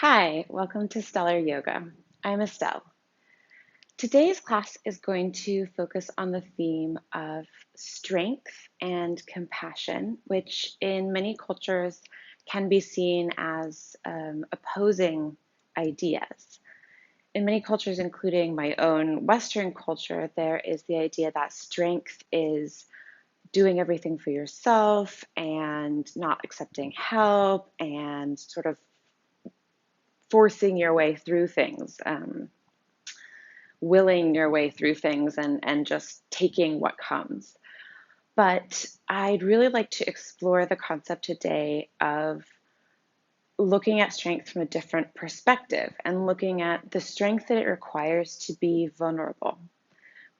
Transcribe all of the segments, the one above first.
Hi, welcome to Stellar Yoga. I'm Estelle. Today's class is going to focus on the theme of strength and compassion, which in many cultures can be seen as opposing ideas. In many cultures, including my own Western culture, there is the idea that strength is doing everything for yourself and not accepting help and sort of forcing your way through things, willing your way through things and just taking what comes. But I'd really like to explore the concept today of looking at strength from a different perspective and looking at the strength that it requires to be vulnerable,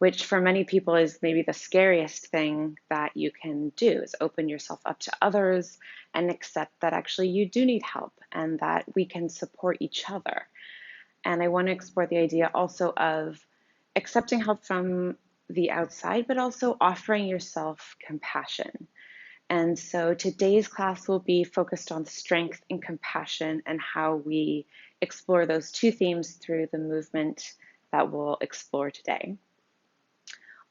which for many people is maybe the scariest thing that you can do, is open yourself up to others and accept that actually you do need help and that we can support each other. And I want to explore the idea also of accepting help from the outside, but also offering yourself compassion. And so today's class will be focused on strength and compassion and how we explore those two themes through the movement that we'll explore today.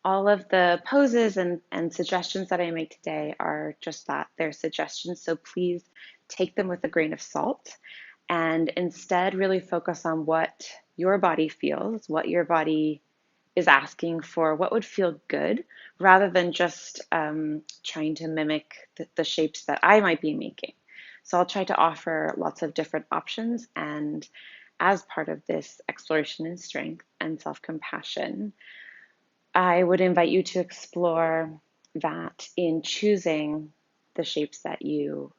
All of the poses and suggestions that I make today are just that, they're suggestions. So please take them with a grain of salt and instead really focus on what your body feels, what your body is asking for, what would feel good, rather than just trying to mimic the shapes that I might be making. So I'll try to offer lots of different options, and as part of this exploration in strength and self-compassion, I would invite you to explore that in choosing the shapes that you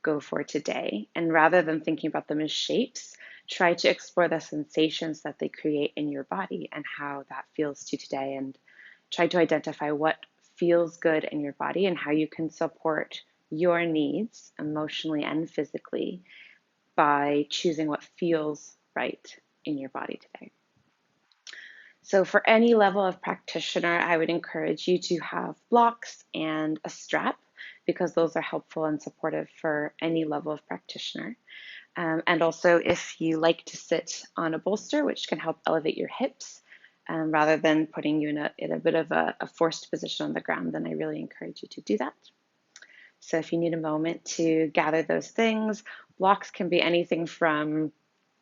go for today. And rather than thinking about them as shapes, try to explore the sensations that they create in your body and how that feels to today. And try to identify what feels good in your body and how you can support your needs emotionally and physically by choosing what feels right in your body today. So for any level of practitioner, I would encourage you to have blocks and a strap because those are helpful and supportive for any level of practitioner. And also if you like to sit on a bolster, which can help elevate your hips, rather than putting you in a bit of a forced position on the ground, then I really encourage you to do that. So if you need a moment to gather those things, blocks can be anything from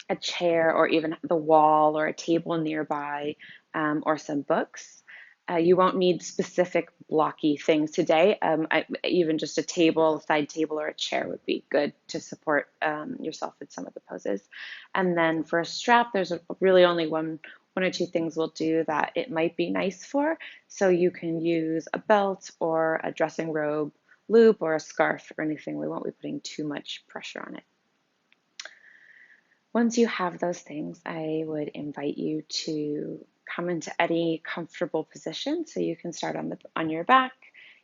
a chair or even the wall or a table nearby, or some books. You won't need specific blocky things today. Even just a table, a side table, or a chair would be good to support yourself in some of the poses. And then for a strap, there's really only one or two things we'll do that it might be nice for. So you can use a belt or a dressing robe loop or a scarf or anything. We won't be putting too much pressure on it. Once you have those things, I would invite you to come into any comfortable position. So you can start on your back,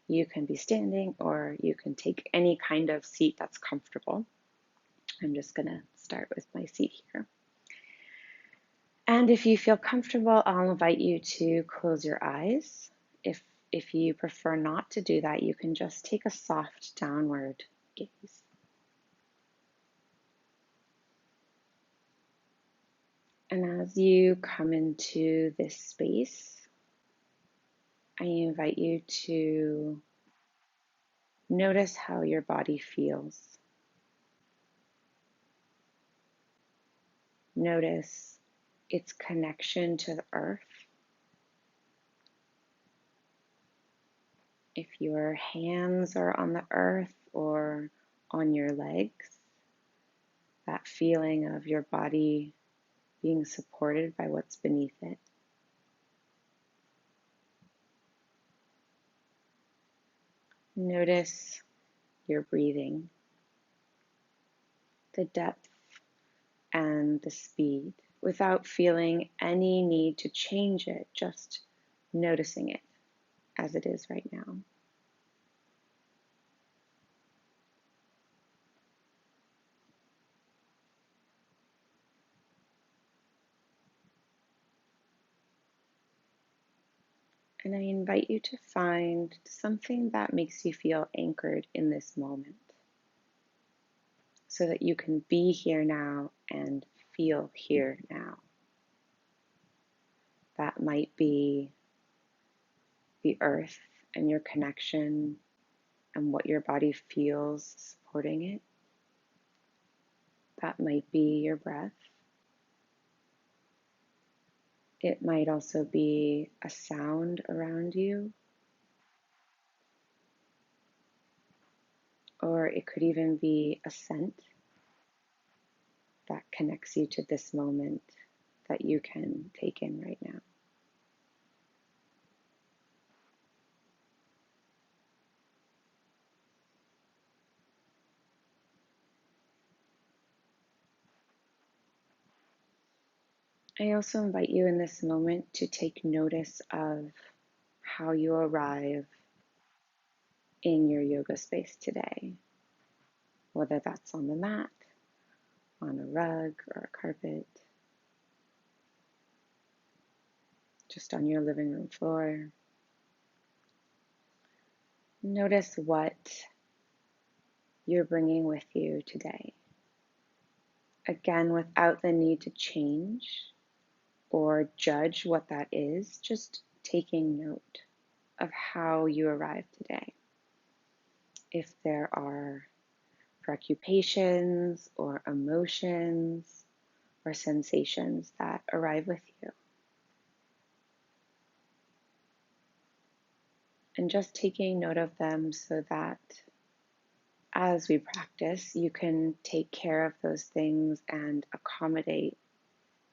you can be standing, or you can take any kind of seat that's comfortable. I'm just going to start with my seat here. And if you feel comfortable, I'll invite you to close your eyes. If you prefer not to do that, you can just take a soft downward gaze. And as you come into this space, I invite you to notice how your body feels. Notice its connection to the earth. If your hands are on the earth or on your legs, that feeling of your body being supported by what's beneath it. Notice your breathing, the depth and the speed, without feeling any need to change it, just noticing it as it is right now. And I invite you to find something that makes you feel anchored in this moment. so that you can be here now and feel here now. That might be the earth and your connection and what your body feels supporting it. That might be your breath. It might also be a sound around you, or it could even be a scent that connects you to this moment that you can take in right now. I also invite you in this moment to take notice of how you arrive in your yoga space today, whether that's on the mat, on a rug or a carpet, just on your living room floor. Notice what you're bringing with you today. Again, without the need to change or judge what that is, just taking note of how you arrived today. If there are preoccupations or emotions or sensations that arrive with you. And just taking note of them so that as we practice, you can take care of those things and accommodate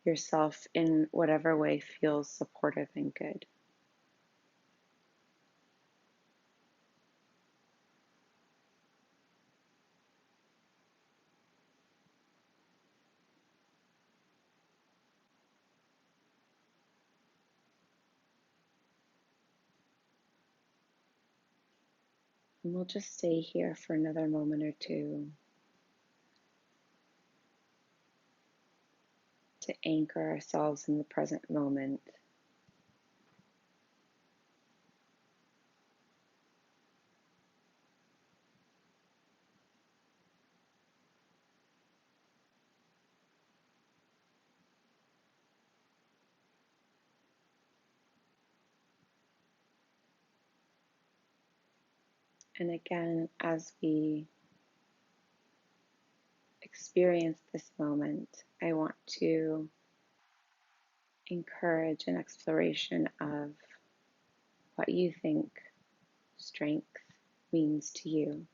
yourself in whatever way feels supportive and good. And we'll just stay here for another moment or two to anchor ourselves in the present moment. And again, as we experience this moment, I want to encourage an exploration of what you think strength means to you,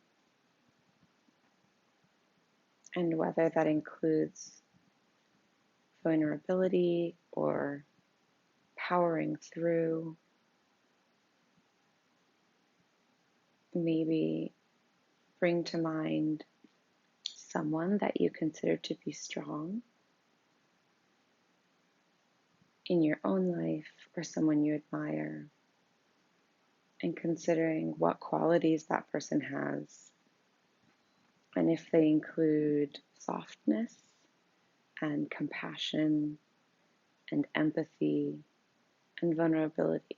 and whether that includes vulnerability or powering through. Maybe bring to mind someone that you consider to be strong in your own life or someone you admire, and considering what qualities that person has, and if they include softness and compassion and empathy and vulnerability.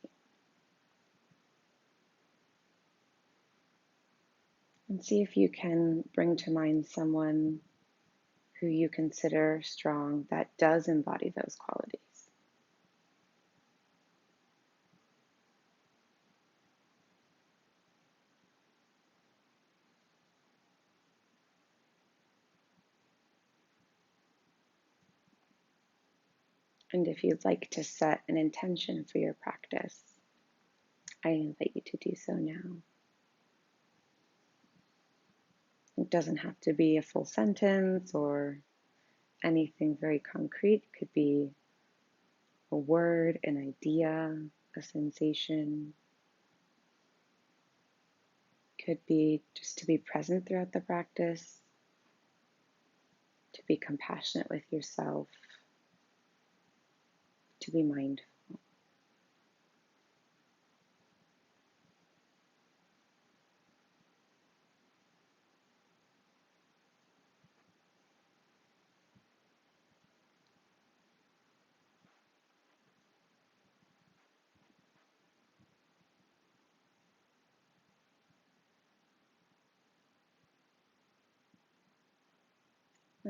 And see if you can bring to mind someone who you consider strong that does embody those qualities. And if you'd like to set an intention for your practice, I invite you to do so now. It doesn't have to be a full sentence or anything very concrete. It could be a word, an idea, a sensation. It could be just to be present throughout the practice, to be compassionate with yourself, to be mindful.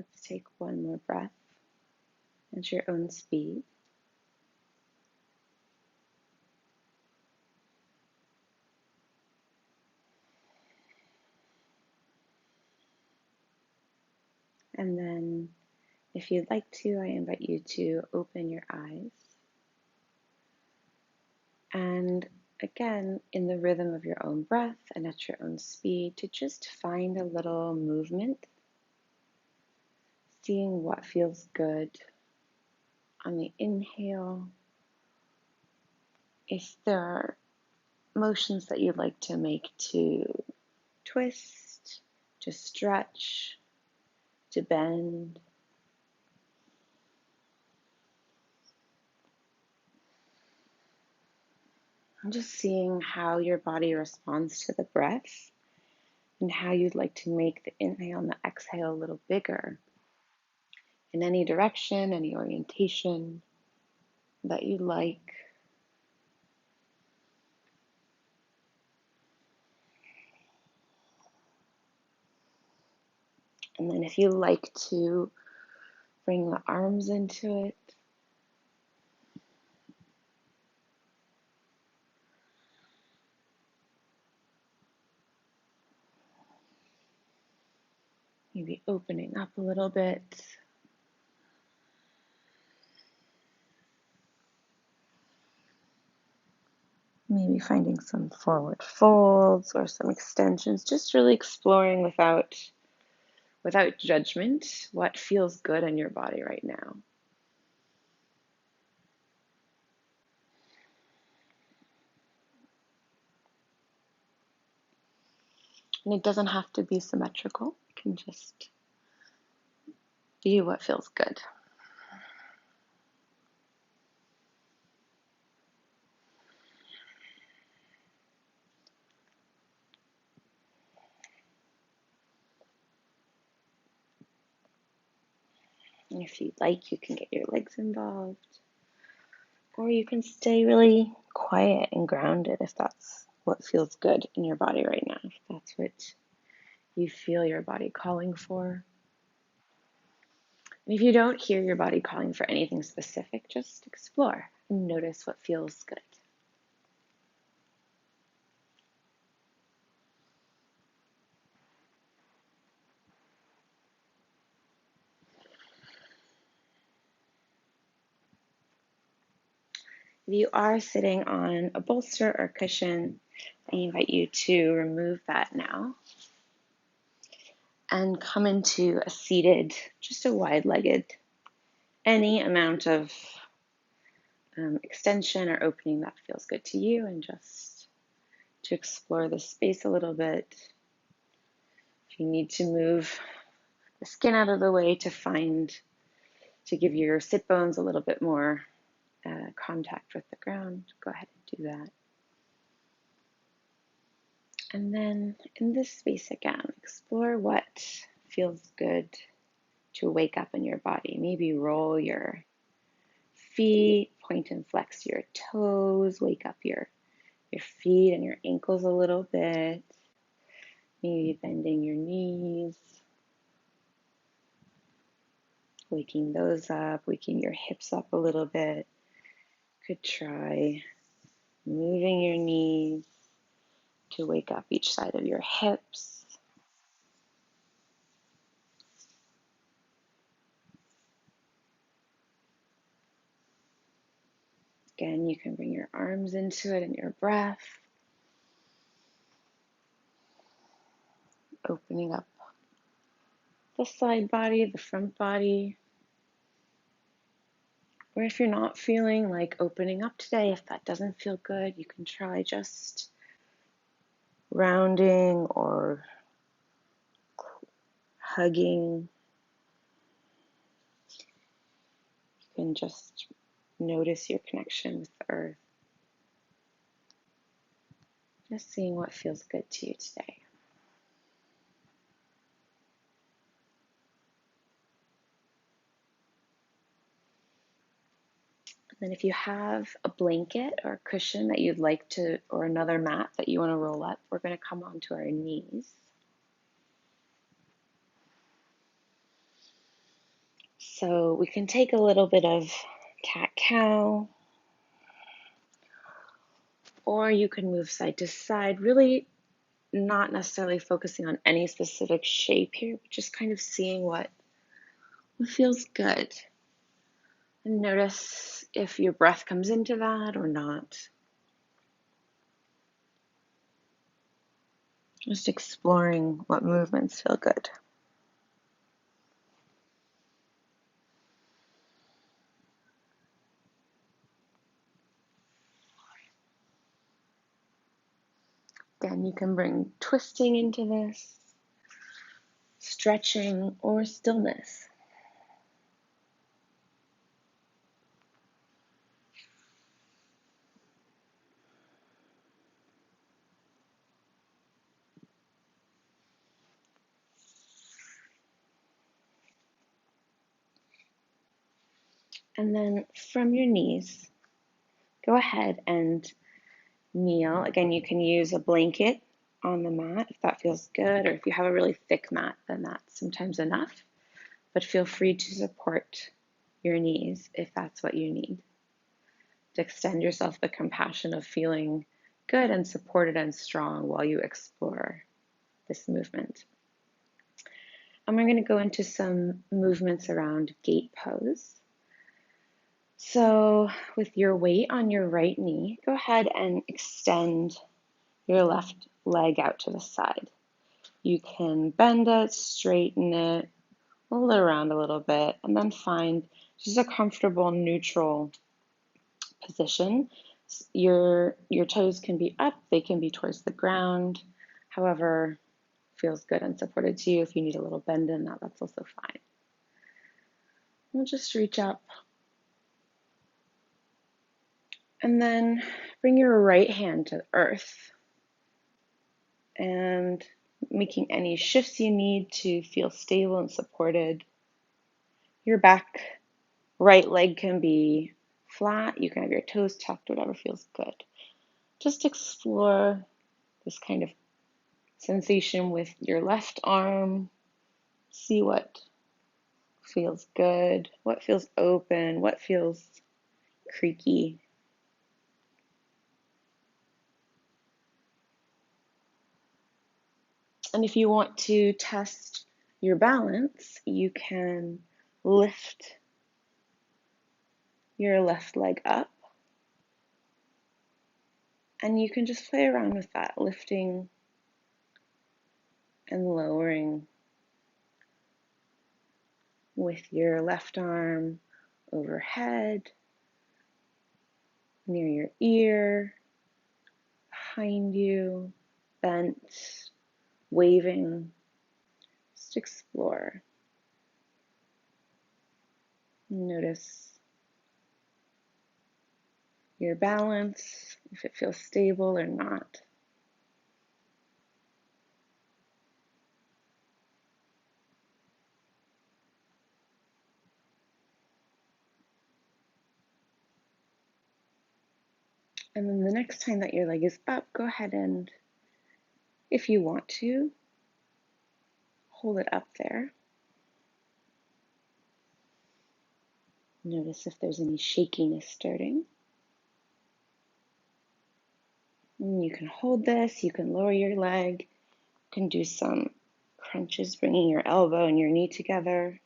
Let's take one more breath at your own speed. And then, if you'd like to, I invite you to open your eyes. And again, in the rhythm of your own breath and at your own speed, to just find a little movement, seeing what feels good on the inhale. If there are motions that you'd like to make to twist, to stretch, to bend. I'm just seeing how your body responds to the breath and how you'd like to make the inhale and the exhale a little bigger in any direction, any orientation that you like. And then if you like to bring the arms into it, maybe opening up a little bit. Maybe finding some forward folds or some extensions, just really exploring without judgment what feels good in your body right now. And it doesn't have to be symmetrical. It can just be what feels good. And if you'd like, you can get your legs involved. Or you can stay really quiet and grounded if that's what feels good in your body right now, if that's what you feel your body calling for. And if you don't hear your body calling for anything specific, just explore and notice what feels good. If you are sitting on a bolster or cushion, I invite you to remove that now and come into a seated, just a wide-legged, any amount of extension or opening that feels good to you, and just to explore the space a little bit. If you need to move the skin out of the way to give your sit bones a little bit more contact with the ground, go ahead and do that. And then in this space again, explore what feels good to wake up in your body. Maybe roll your feet, point and flex your toes, wake up your feet and your ankles a little bit. Maybe bending your knees, waking those up, waking your hips up a little bit. Could try moving your knees to wake up each side of your hips. Again, you can bring your arms into it in your breath, opening up the side body, the front body. Or if you're not feeling like opening up today, if that doesn't feel good, you can try just rounding or hugging. You can just notice your connection with the earth. Just seeing what feels good to you today. And then if you have a blanket or a cushion that you'd like to, or another mat that you want to roll up, we're going to come onto our knees. So we can take a little bit of cat-cow, or you can move side to side, really not necessarily focusing on any specific shape here, but just kind of seeing what feels good. And notice if your breath comes into that or not. Just exploring what movements feel good. Again, you can bring twisting into this, stretching, or stillness. And then from your knees, go ahead and kneel. Again, you can use a blanket on the mat if that feels good, or if you have a really thick mat, then that's sometimes enough. But feel free to support your knees if that's what you need. To extend yourself the compassion of feeling good and supported and strong while you explore this movement. And we're going to go into some movements around gate pose. So with your weight on your right knee, go ahead and extend your left leg out to the side. You can bend it, straighten it, roll it around a little bit, and then find just a comfortable neutral position. Your toes can be up, they can be towards the ground, however feels good and supported to you. If you need a little bend in that, that's also fine. We'll just reach up and then bring your right hand to the earth and making any shifts you need to feel stable and supported. Your back right leg can be flat, you can have your toes tucked, whatever feels good. Just explore this kind of sensation with your left arm. See what feels good, what feels open, what feels creaky. And if you want to test your balance, you can lift your left leg up. And you can just play around with that, lifting and lowering with your left arm overhead, near your ear, behind you, bent, waving. Just explore. Notice your balance, if it feels stable or not. And then the next time that your leg is up, go ahead and, if you want to, hold it up there. Notice if there's any shakiness starting. And you can hold this, you can lower your leg, you can do some crunches, bringing your elbow and your knee together.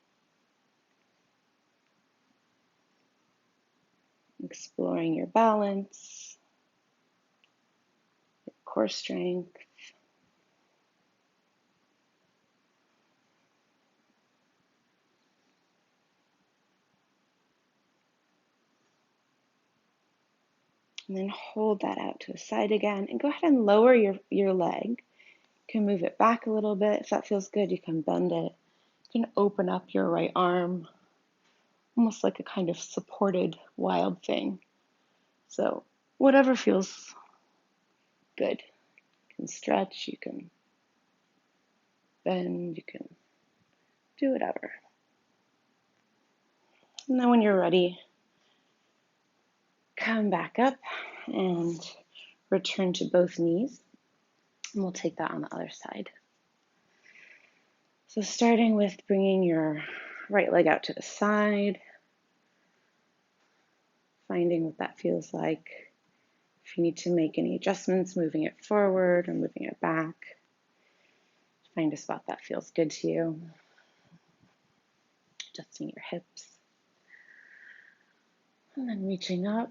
Exploring your balance, your core strength. And then hold that out to the side again. And go ahead and lower your leg. You can move it back a little bit. If that feels good, you can bend it. You can open up your right arm, almost like a kind of supported wild thing. So whatever feels good. You can stretch, you can bend, you can do whatever. And then when you're ready, come back up and return to both knees. And we'll take that on the other side. So starting with bringing your right leg out to the side, finding what that feels like. If you need to make any adjustments, moving it forward or moving it back, find a spot that feels good to you. Adjusting your hips. And then reaching up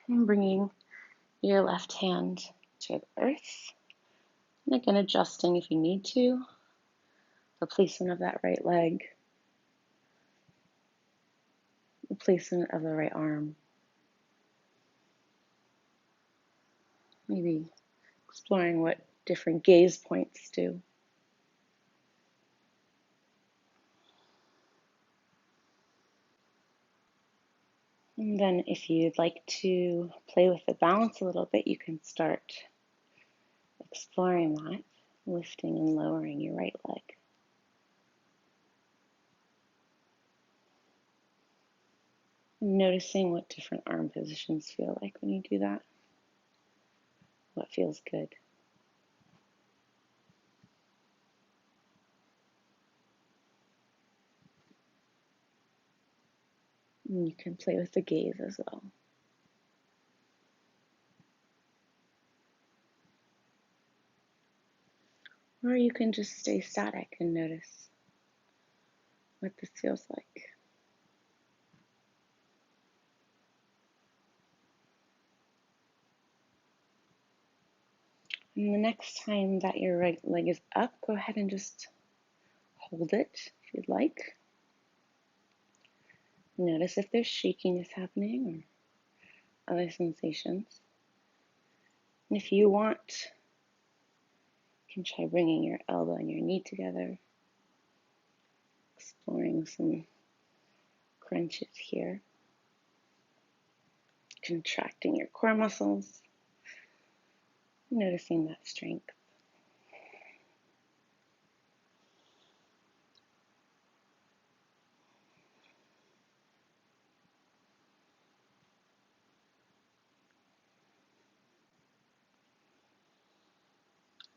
and bringing your left hand to the earth. And again, adjusting if you need to. The placement of that right leg. The placement of the right arm. Maybe exploring what different gaze points do. And then if you'd like to play with the balance a little bit, you can start exploring that, lifting and lowering your right leg. Noticing what different arm positions feel like when you do that. What feels good. And you can play with the gaze as well. Or you can just stay static and notice what this feels like. And the next time that your right leg is up, go ahead and just hold it if you'd like. Notice if there's shakiness happening or other sensations. And if you want, you can try bringing your elbow and your knee together, exploring some crunches here, contracting your core muscles, noticing that strength.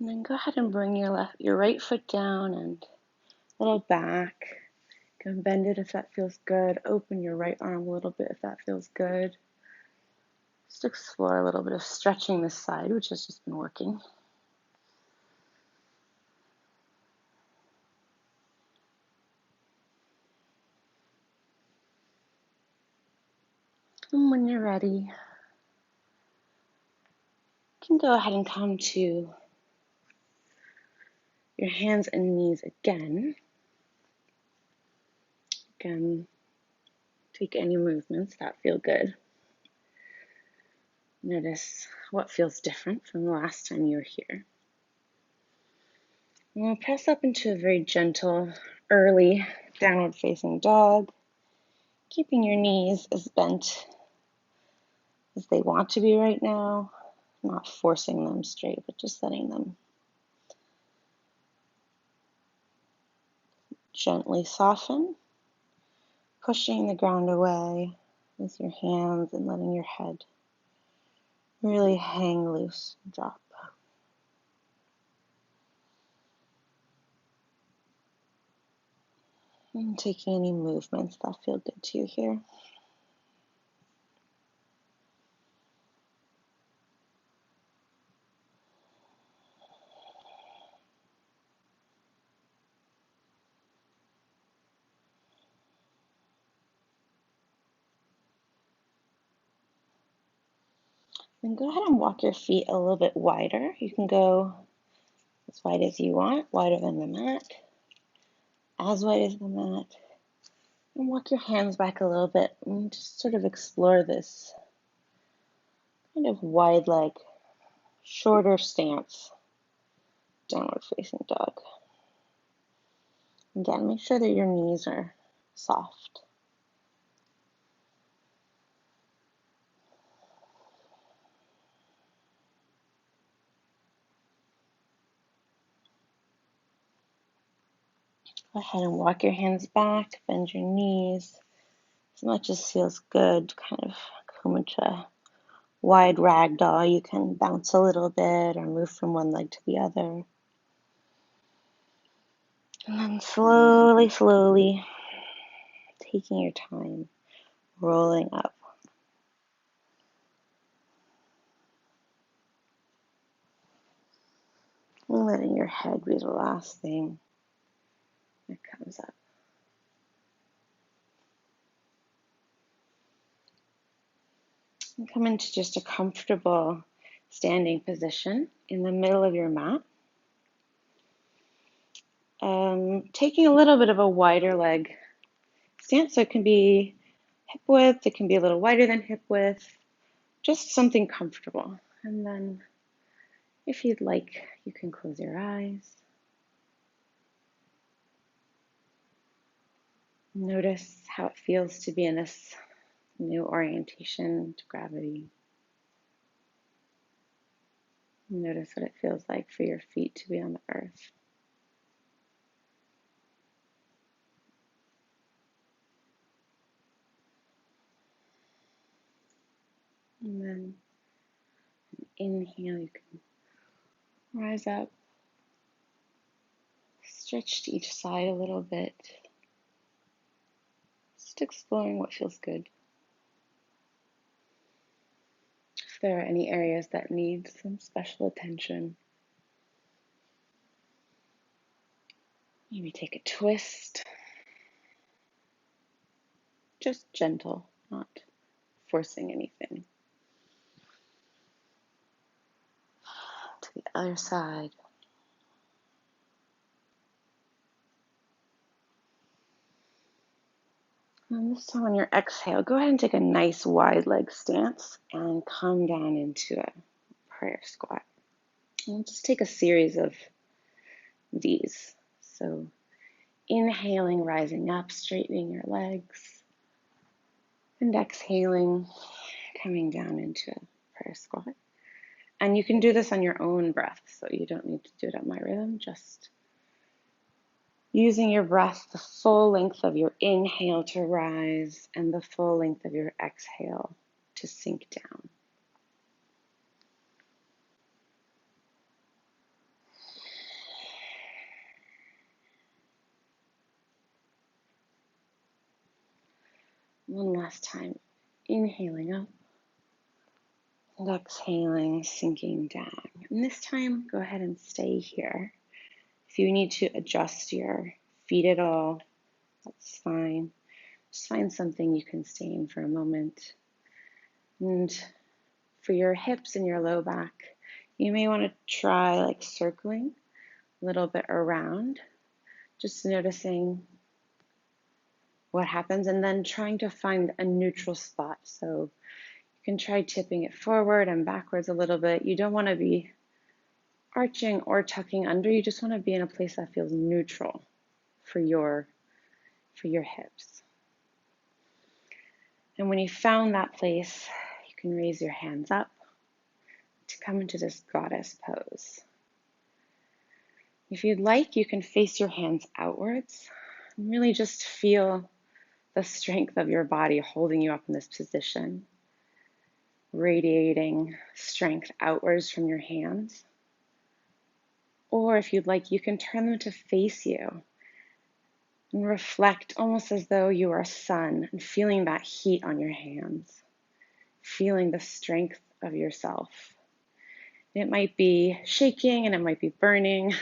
And then go ahead and bring your right foot down and a little back. You can bend it if that feels good. Open your right arm a little bit if that feels good. Just explore a little bit of stretching this side, which has just been working. And when you're ready, you can go ahead and come to your hands and knees again. Again, take any movements that feel good. Notice what feels different from the last time you were here. And we'll press up into a very gentle, early downward facing dog, keeping your knees as bent as they want to be right now, not forcing them straight, but just letting them gently soften, pushing the ground away with your hands and letting your head really hang loose and drop. And taking any movements that feel good to you here. Then go ahead and walk your feet a little bit wider. You can go as wide as you want, wider than the mat, as wide as the mat. And walk your hands back a little bit and just sort of explore this kind of wide leg, shorter stance, downward facing dog. Again, make sure that your knees are soft. Go ahead and walk your hands back, bend your knees as much as feels good. Kind of come into a wide ragdoll. You can bounce a little bit or move from one leg to the other. And then slowly, slowly, taking your time, rolling up. And letting your head be the last thing that comes up. And come into just a comfortable standing position in the middle of your mat. Taking a little bit of a wider leg stance, so it can be hip width, it can be a little wider than hip width, just something comfortable. And then if you'd like, you can close your eyes. Notice how it feels to be in this new orientation to gravity. Notice what it feels like for your feet to be on the earth. And then inhale, you can rise up, stretch to each side a little bit, just exploring what feels good. If there are any areas that need some special attention, maybe take a twist, just gentle, not forcing anything. To the other side. And this time on your exhale, go ahead and take a nice wide leg stance and come down into a prayer squat. And we'll just take a series of these. So inhaling, rising up, straightening your legs. And exhaling, coming down into a prayer squat. And you can do this on your own breath, so you don't need to do it at my rhythm, just using your breath, the full length of your inhale to rise and the full length of your exhale to sink down. One last time, inhaling up and exhaling, sinking down. And this time, go ahead and stay here. If you need to adjust your feet at all, that's fine. Just find something you can stay in for a moment. And for your hips and your low back, you may want to try like circling a little bit around, just noticing what happens and then trying to find a neutral spot. So you can try tipping it forward and backwards a little bit. You don't want to be arching or tucking under. You just want to be in a place that feels neutral for your hips. And when you found that place, you can raise your hands up to come into this goddess pose. If you'd like, you can face your hands outwards and really just feel the strength of your body holding you up in this position, radiating strength outwards from your hands. Or if you'd like, you can turn them to face you and reflect almost as though you are a sun and feeling that heat on your hands, feeling the strength of yourself. It might be shaking and it might be burning.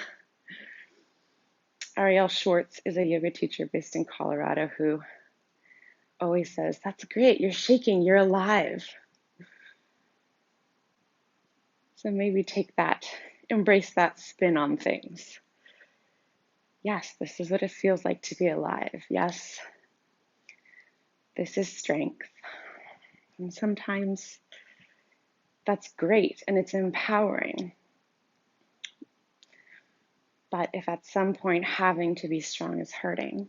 Ariel Schwartz is a yoga teacher based in Colorado who always says, "That's great, you're shaking, you're alive." So maybe take that, embrace that spin on things. Yes, this is what it feels like to be alive. Yes, this is strength. And sometimes that's great and it's empowering. But if at some point having to be strong is hurting,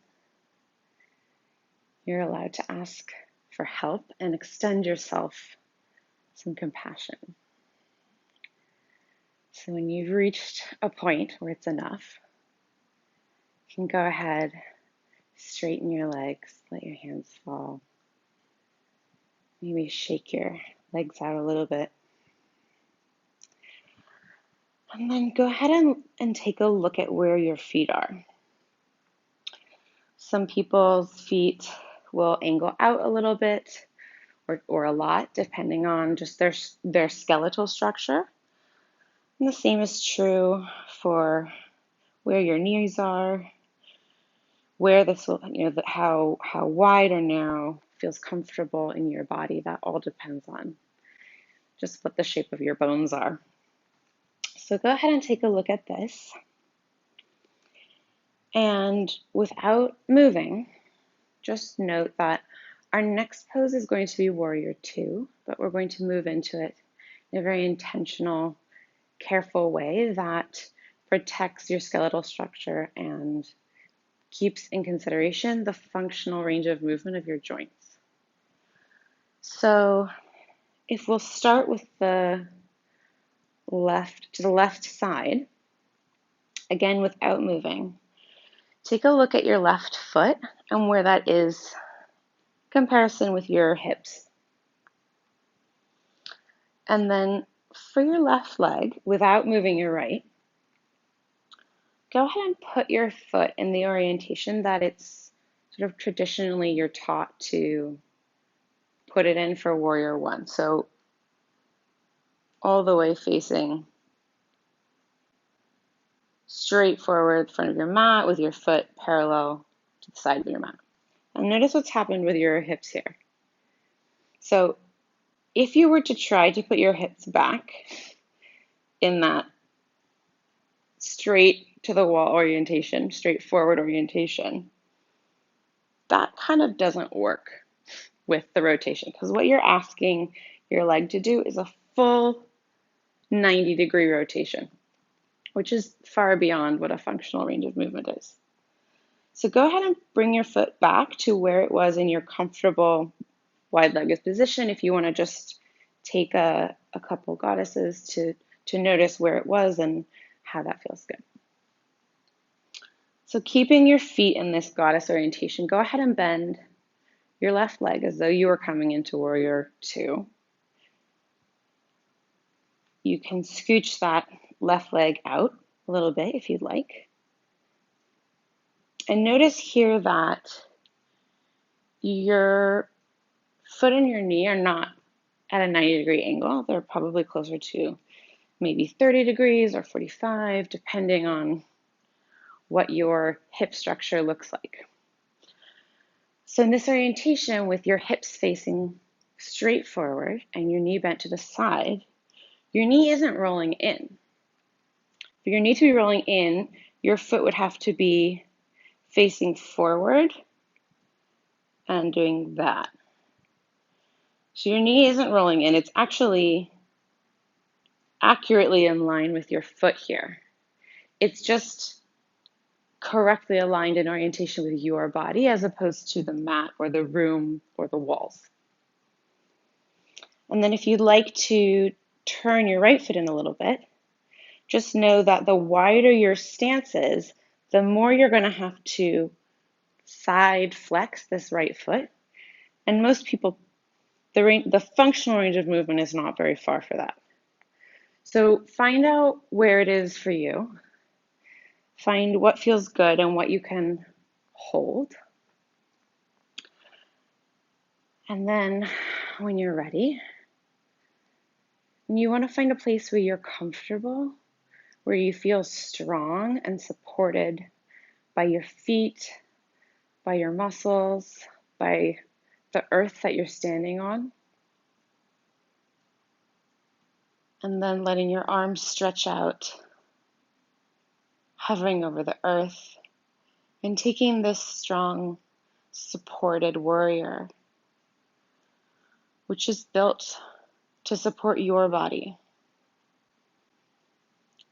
you're allowed to ask for help and extend yourself some compassion. So when you've reached a point where it's enough, you can go ahead, straighten your legs, let your hands fall. Maybe shake your legs out a little bit. And then go ahead and take a look at where your feet are. Some people's feet will angle out a little bit or a lot, depending on just their skeletal structure. And the same is true for where your knees are, where this will, how wide or narrow feels comfortable in your body. That all depends on just what the shape of your bones are. So go ahead and take a look at this. And without moving, just note that our next pose is going to be Warrior Two, but we're going to move into it in a very intentional, careful way that protects your skeletal structure and keeps in consideration the functional range of movement of your joints. So if we'll start with the left side, again without moving, take a look at your left foot and where that is in comparison with your hips. And then for your left leg, without moving your right, go ahead and put your foot in the orientation that it's sort of traditionally you're taught to put it in for Warrior One. So all the way facing straight forward in front of your mat with your foot parallel to the side of your mat. And notice what's happened with your hips here. So if you were to try to put your hips back in that straight to the wall orientation, straightforward orientation, that kind of doesn't work with the rotation, because what you're asking your leg to do is a full 90-degree rotation, which is far beyond what a functional range of movement is. So go ahead and bring your foot back to where it was in your comfortable wide-legged position. If you want to just take a couple goddesses to notice where it was and how that feels good. So keeping your feet in this goddess orientation, go ahead and bend your left leg as though you were coming into Warrior Two. You can scooch that left leg out a little bit if you'd like. And notice here that your foot and your knee are not at a 90-degree angle. They're probably closer to maybe 30 degrees or 45, depending on what your hip structure looks like. So in this orientation, with your hips facing straight forward and your knee bent to the side, your knee isn't rolling in. For your knee to be rolling in, your foot would have to be facing forward and doing that. So your knee isn't rolling in. It's actually accurately in line with your foot here. It's just correctly aligned in orientation with your body as opposed to the mat or the room or the walls. And then if you'd like to turn your right foot in a little bit, just know that the wider your stance is, the more you're going to have to side flex this right foot. And most people, the functional range of movement is not very far for that. So find out where it is for you. Find what feels good and what you can hold. And then when you're ready, you want to find a place where you're comfortable, where you feel strong and supported by your feet, by your muscles, by the earth that you're standing on. And then letting your arms stretch out, hovering over the earth, and taking this strong, supported warrior, which is built to support your body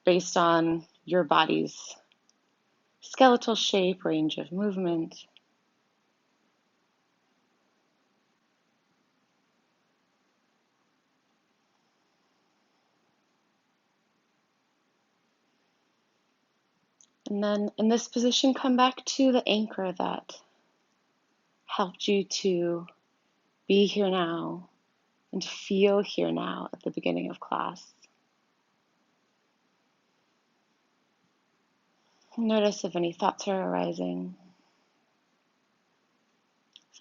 based on your body's skeletal shape, range of movement. And then in this position, come back to the anchor that helped you to be here now and to feel here now at the beginning of class. Notice if any thoughts are arising.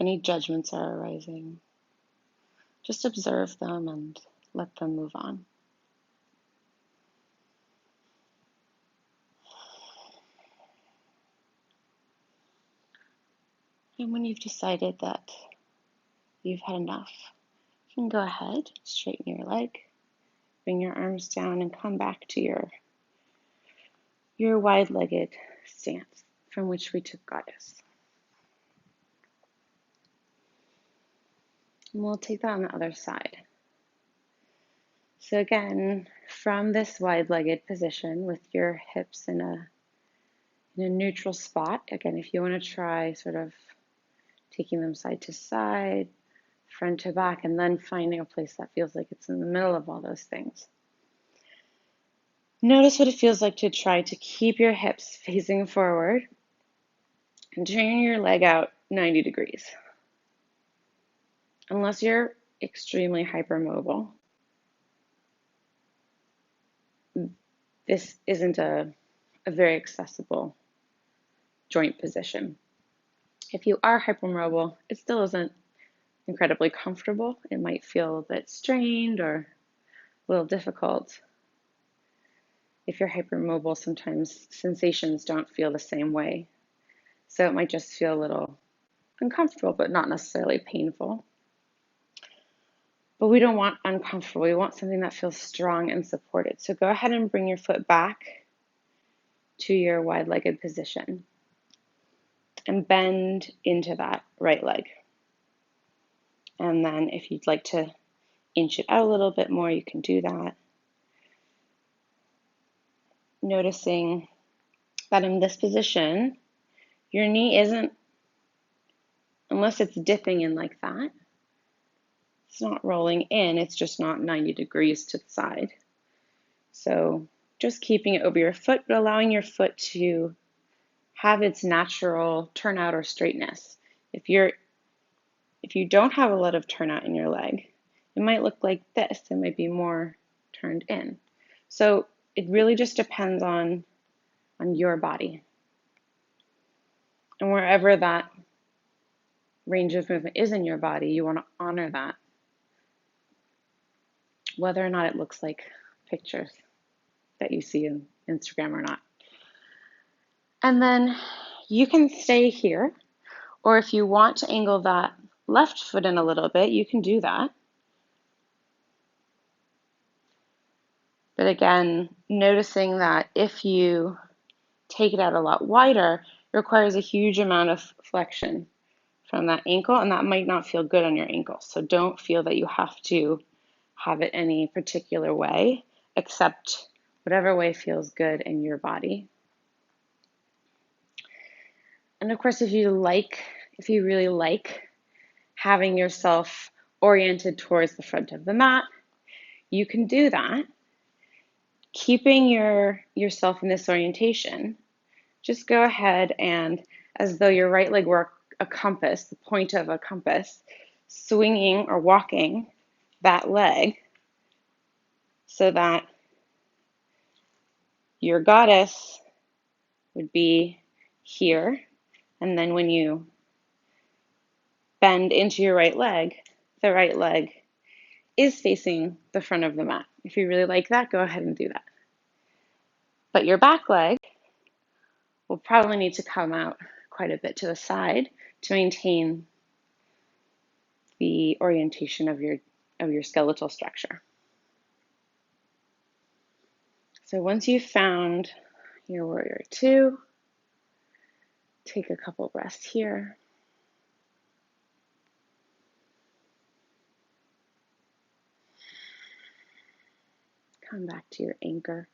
If any judgments are arising, just observe them and let them move on. And when you've decided that you've had enough, you can go ahead, straighten your leg, bring your arms down, and come back to your wide-legged stance from which we took goddess. And we'll take that on the other side. So again, from this wide-legged position with your hips in a neutral spot, again, if you want to try sort of taking them side to side, front to back, and then finding a place that feels like it's in the middle of all those things. Notice what it feels like to try to keep your hips facing forward and turn your leg out 90 degrees. Unless you're extremely hypermobile, this isn't a very accessible joint position. If you are hypermobile, it still isn't incredibly comfortable. It might feel a bit strained or a little difficult. If you're hypermobile, sometimes sensations don't feel the same way. So it might just feel a little uncomfortable, but not necessarily painful. But we don't want uncomfortable. We want something that feels strong and supported. So go ahead and bring your foot back to your wide-legged position and bend into that right leg. And then if you'd like to inch it out a little bit more, you can do that. Noticing that in this position, your knee isn't, unless it's dipping in like that, it's not rolling in, it's just not 90 degrees to the side. So just keeping it over your foot, but allowing your foot to have its natural turnout or straightness. If you don't have a lot of turnout in your leg, it might look like this. It might be more turned in. So it really just depends on your body. And wherever that range of movement is in your body, you want to honor that, whether or not it looks like pictures that you see in Instagram or not. And then you can stay here, or if you want to angle that left foot in a little bit, you can do that. But again, noticing that if you take it out a lot wider, it requires a huge amount of flexion from that ankle, and that might not feel good on your ankle. So don't feel that you have to have it any particular way, except whatever way feels good in your body. And of course, if you really like having yourself oriented towards the front of the mat, you can do that. Keeping yourself in this orientation, just go ahead and, as though your right leg were a compass, the point of a compass, swinging or walking that leg so that your goddess would be here. And then when you bend into your right leg, the right leg is facing the front of the mat. If you really like that, go ahead and do that. But your back leg will probably need to come out quite a bit to the side to maintain the orientation of your skeletal structure. So once you've found your warrior two, take a couple breaths here. Come back to your anchor.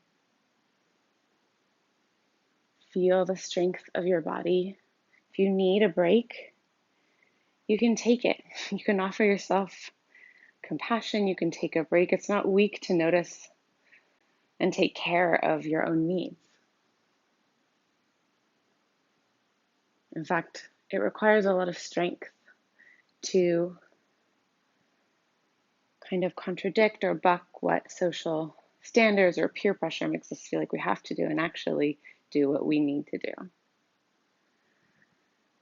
Feel the strength of your body. If you need a break, you can take it. You can offer yourself compassion. You can take a break. It's not weak to notice and take care of your own needs. In fact, it requires a lot of strength to kind of contradict or buck what social standards or peer pressure makes us feel like we have to do and actually do what we need to do.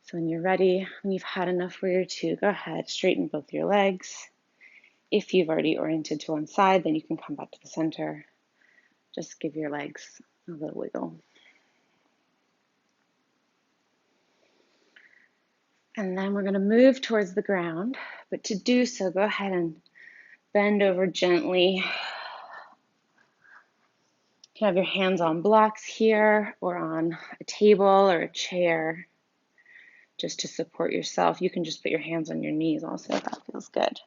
So when you're ready, when you've had enough warrior two, go ahead, straighten both your legs. If you've already oriented to one side, then you can come back to the center. Just give your legs a little wiggle. And then we're going to move towards the ground, but to do so, go ahead and bend over gently. You can have your hands on blocks here or on a table or a chair just to support yourself. You can just put your hands on your knees also if that feels good.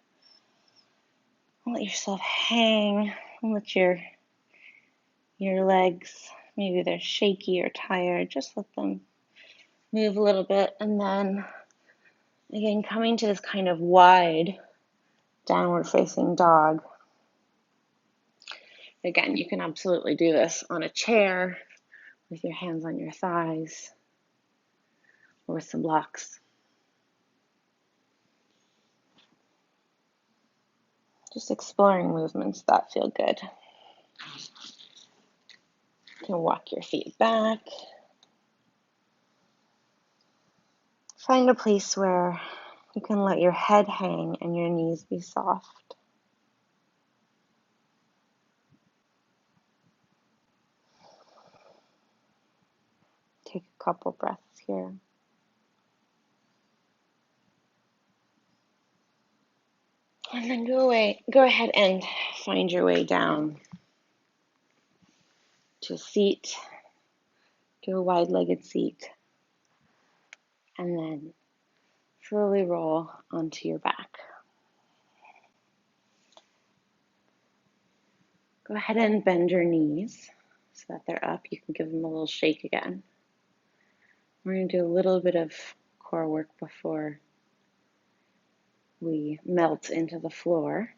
Let yourself hang and let your legs, maybe they're shaky or tired, just let them move a little bit. And then again, coming to this kind of wide downward facing dog. Again, you can absolutely do this on a chair with your hands on your thighs or with some blocks. Just exploring movements that feel good. You can walk your feet back. Find a place where you can let your head hang and your knees be soft. Take a couple breaths here. And then go ahead and find your way down to a seat, to a wide-legged seat, and then slowly roll onto your back. Go ahead and bend your knees so that they're up. You can give them a little shake again. We're going to do a little bit of core work before we melt into the floor.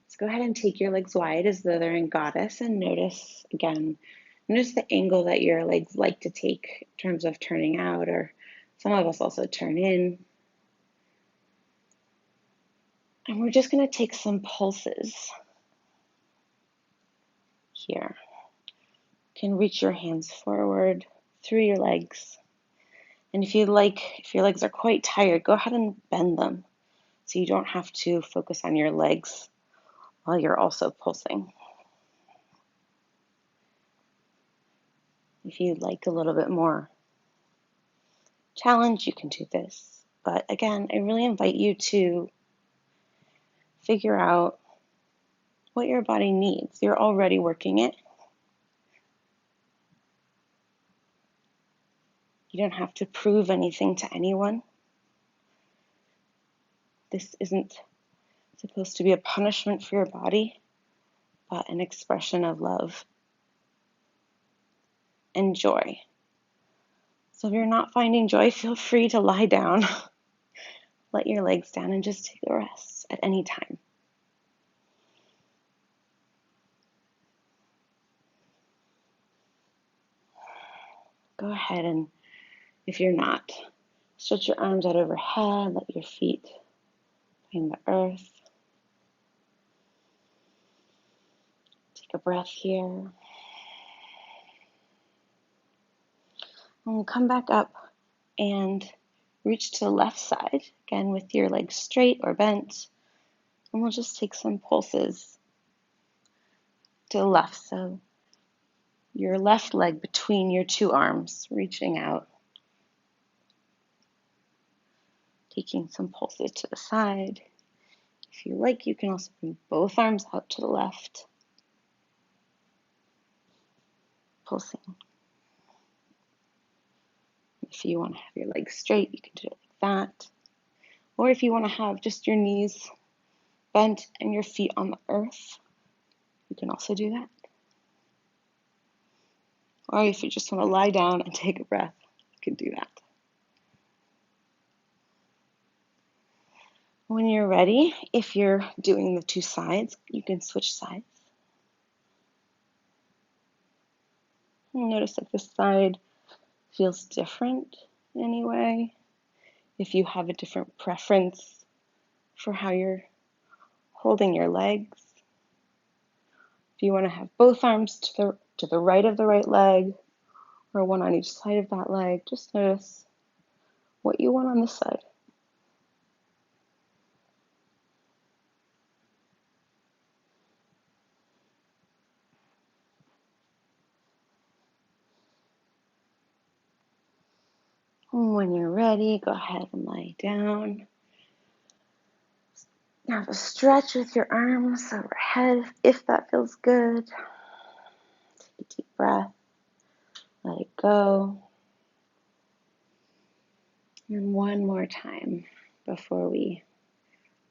So go ahead and take your legs wide as though they're in goddess and notice the angle that your legs like to take in terms of turning out, or some of us also turn in. And we're just going to take some pulses here. You can reach your hands forward through your legs. And if your legs are quite tired, go ahead and bend them so you don't have to focus on your legs while you're also pulsing. If you'd like a little bit more challenge, you can do this. But again, I really invite you to figure out what your body needs. You're already working it. You don't have to prove anything to anyone. This isn't supposed to be a punishment for your body, but an expression of love and joy. So if you're not finding joy, feel free to lie down, let your legs down, and just take a rest at any time. Go ahead and, if you're not, stretch your arms out overhead, let your feet find the earth. Take a breath here. And we'll come back up and reach to the left side, again with your legs straight or bent. And we'll just take some pulses to the left. So your left leg between your two arms, reaching out. Taking some pulses to the side. If you like, you can also bring both arms out to the left. Pulsing. If you want to have your legs straight, you can do it like that. Or if you want to have just your knees bent and your feet on the earth, you can also do that. Or if you just want to lie down and take a breath, you can do that. When you're ready, if you're doing the two sides, you can switch sides. Notice if this side feels different in any way. If you have a different preference for how you're holding your legs. If you want to have both arms to the right of the right leg, or one on each side of that leg, just notice what you want on this side. When you're ready, go ahead and lie down. Now have a stretch with your arms overhead if that feels good. Take a deep breath. Let it go. And one more time before we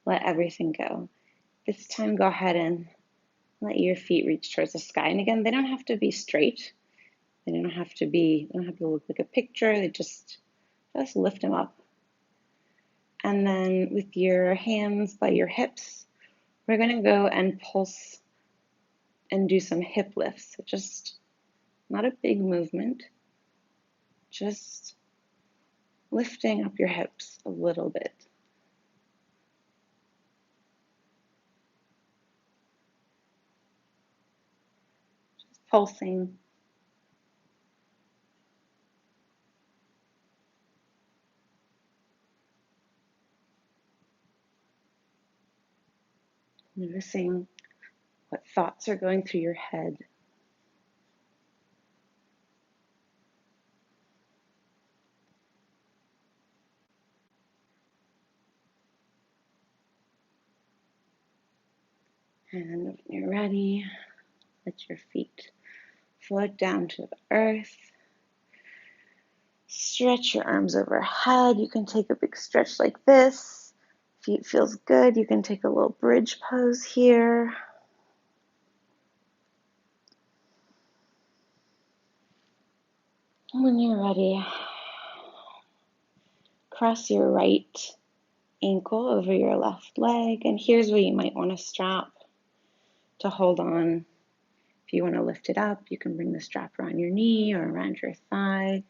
let everything go. This time, go ahead and let your feet reach towards the sky. And again, they don't have to be straight. They don't have to look like a picture. They just lift them up. And then with your hands by your hips, we're going to go and pulse and do some hip lifts. So just not a big movement, just lifting up your hips a little bit. Just pulsing. Noticing what thoughts are going through your head. And when you're ready, let your feet float down to the earth. Stretch your arms overhead. You can take a big stretch like this. If it feels good, you can take a little bridge pose here. When you're ready, cross your right ankle over your left leg, and here's where you might want a strap to hold on. If you want to lift it up, you can bring the strap around your knee or around your thigh.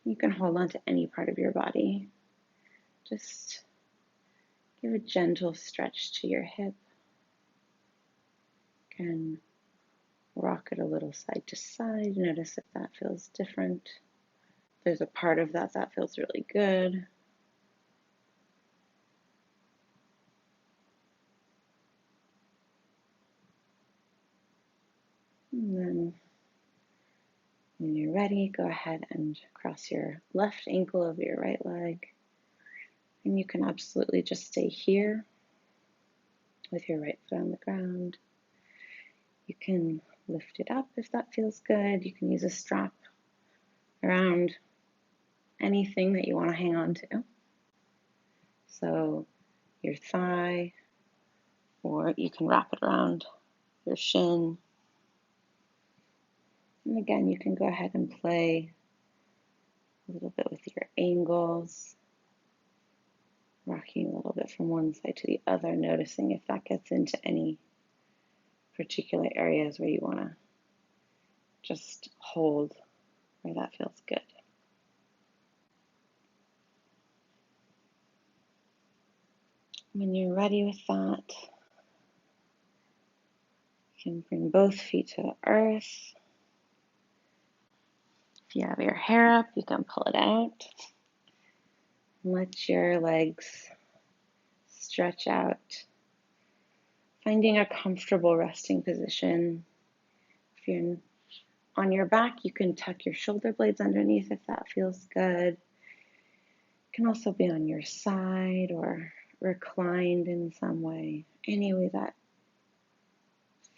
You can hold on to any part of your body. Just give a gentle stretch to your hip. You can rock it a little side to side. Notice if that feels different. There's a part of that feels really good. And then when you're ready, go ahead and cross your left ankle over your right leg. And you can absolutely just stay here with your right foot on the ground. You can lift it up if that feels good. You can use a strap around anything that you want to hang on to. So your thigh, or you can wrap it around your shin. And again, you can go ahead and play a little bit with your angles, rocking a little bit from one side to the other, noticing if that gets into any particular areas where you want to just hold where that feels good. When you're ready with that, you can bring both feet to the earth. If you have your hair up, you can pull it out. Let your legs stretch out, finding a comfortable resting position. If you're on your back, you can tuck your shoulder blades underneath if that feels good. You can also be on your side or reclined in some way, any way that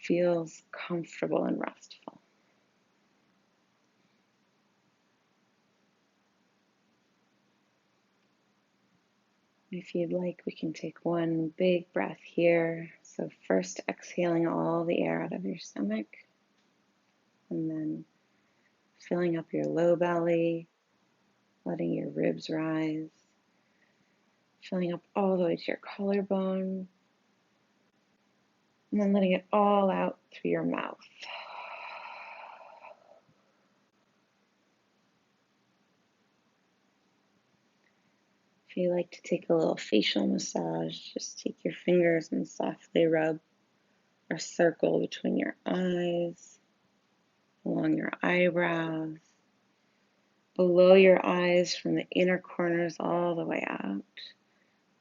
feels comfortable and restful. If you'd like, we can take one big breath here. So first exhaling all the air out of your stomach, and then filling up your low belly, letting your ribs rise, filling up all the way to your collarbone, and then letting it all out through your mouth. If you like to take a little facial massage, just take your fingers and softly rub a circle between your eyes, along your eyebrows, below your eyes from the inner corners all the way out.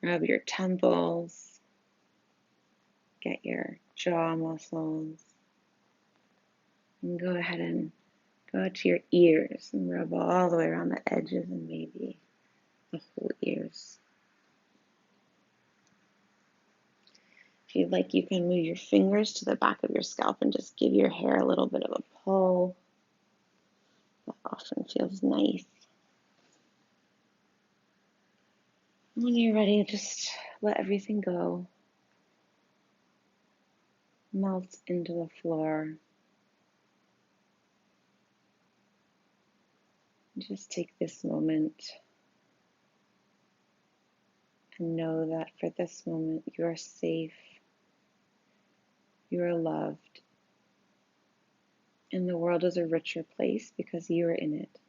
Rub your temples, get your jaw muscles, and go ahead and go to your ears and rub all the way around the edges and maybe the whole ears. If you'd like, you can move your fingers to the back of your scalp and just give your hair a little bit of a pull. That often feels nice. When you're ready, just let everything go. Melt into the floor. Just take this moment and know that for this moment you are safe, you are loved, and the world is a richer place because you are in it.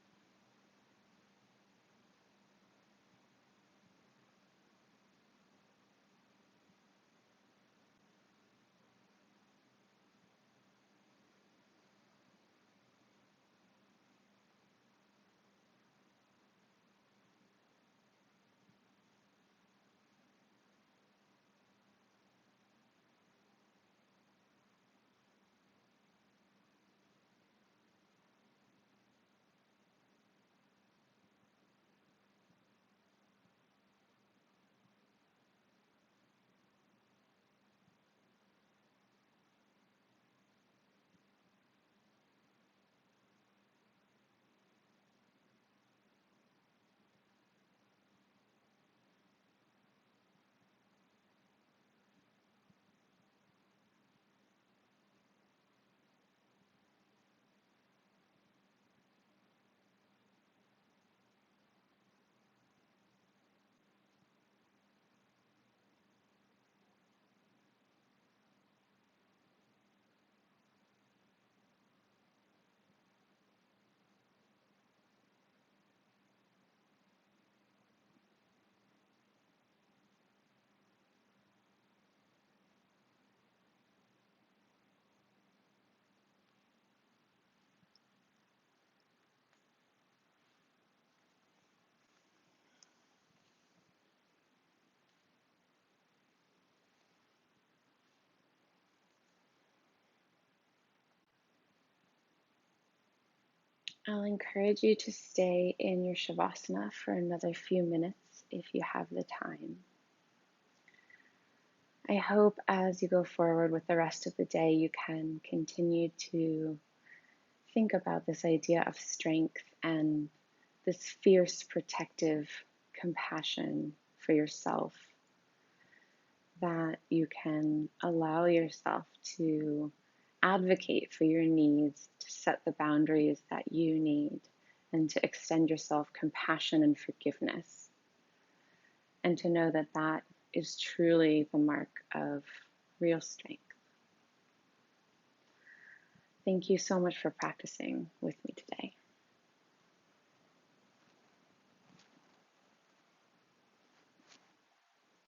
I'll encourage you to stay in your Shavasana for another few minutes if you have the time. I hope as you go forward with the rest of the day, you can continue to think about this idea of strength and this fierce, protective compassion for yourself, that you can allow yourself to advocate for your needs, to set the boundaries that you need, and to extend yourself compassion and forgiveness. And to know that that is truly the mark of real strength. Thank you so much for practicing with me today.